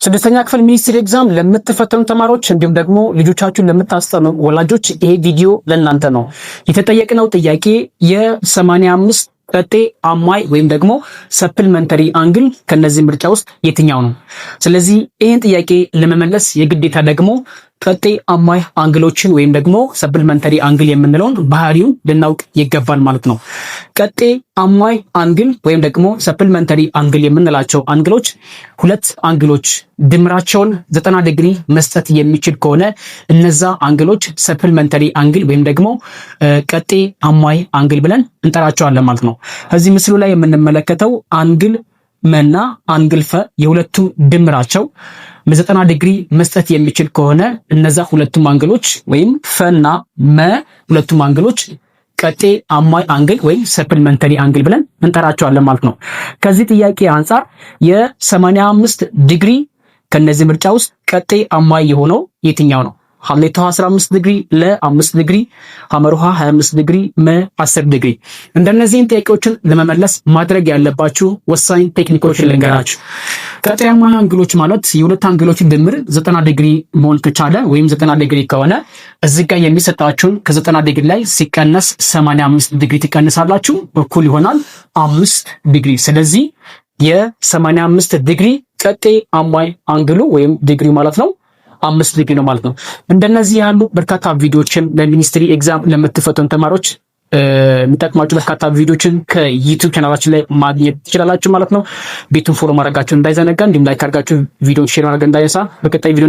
ስድስተኛ ክፍል ሚኒስትሪ ኤግዛም ለምትፈተኑ ተማሪዎች እንዲሁም ደግሞ ልጆቻችሁን ለምታስጠኑ ወላጆች ይሄ ቪዲዮ ለእናንተ ነው። የተጠየቅነው ጥያቄ የ85 ቀጤ አማይ ወይም ደግሞ ሰፕልመንተሪ አንግል ከነዚህ ምርጫ ውስጥ የትኛው ነው? ስለዚህ ይህን ጥያቄ ለመመለስ የግዴታ ደግሞ ቀጤ አማይ አንግሎችን ወይም ደግሞ ሰፕልመንተሪ አንግል የምንለውን ባህሪውን ልናውቅ ይገባል ማለት ነው። ቀጤ አማይ አንግል ወይም ደግሞ ሰፕልመንተሪ አንግል የምንላቸው አንግሎች ሁለት አንግሎች ድምራቸውን 90 ዲግሪ መስጠት የሚችል ከሆነ እነዛ አንግሎች ሰፕልመንተሪ አንግል ወይም ደግሞ ቀጤ አማይ አንግል ብለን እንጠራቸዋለን ማለት ነው። እዚህ ምስሉ ላይ የምንመለከተው አንግል መና አንግል ፈ የሁለቱም ድምራቸው 90 ዲግሪ መስጠት የሚችል ከሆነ እነዛ ሁለቱም አንግሎች ወይም ፈና መ ሁለቱም አንግሎች ቀጤ አማይ አንግል ወይም ሰፕልመንተሪ አንግል ብለን እንጠራቸዋለን ማለት ነው። ከዚህ ጥያቄ አንፃር የ85 ዲግሪ ከነዚህ ምርጫ ውስጥ ቀጤ አማይ የሆነው የትኛው ነው? ሐምሌቷ 15 ዲግሪ፣ ለ5 ዲግሪ፣ ሐመሩሃ 25 ዲግሪ፣ መ 10 ዲግሪ። እንደነዚህን ጥያቄዎችን ለመመለስ ማድረግ ያለባችሁ ወሳኝ ቴክኒኮችን ልንገራችሁ። ቀጤ አማይ አንግሎች ማለት የሁለት አንግሎች ድምር 90 ዲግሪ መሆን ከቻለ ወይም 90 ዲግሪ ከሆነ እዚህ ጋር የሚሰጣችሁን ከ90 ዲግሪ ላይ ሲቀነስ 85 ዲግሪ ትቀንሳላችሁ፣ እኩል ይሆናል 5 ዲግሪ። ስለዚህ የ85 ዲግሪ ቀጤ አማይ አንግሉ ወይም ዲግሪ ማለት ነው 5 ዲግሪ ነው ማለት ነው። እንደነዚህ ያሉ በርካታ ቪዲዮዎችን ለሚኒስትሪ ኤግዛም ለምትፈተኑ ተማሪዎች የሚጠቅማችሁ በርካታ ቪዲዮዎችን ከዩቲዩብ ቻናላችን ላይ ማግኘት ትችላላችሁ ማለት ነው። ቤቱን ፎሎ ማድረጋችሁን እንዳይዘነጋ፣ እንዲሁም ላይክ አድርጋችሁ ቪዲዮን ሼር ማድረግ እንዳይረሳ። በቀጣይ ቪዲዮ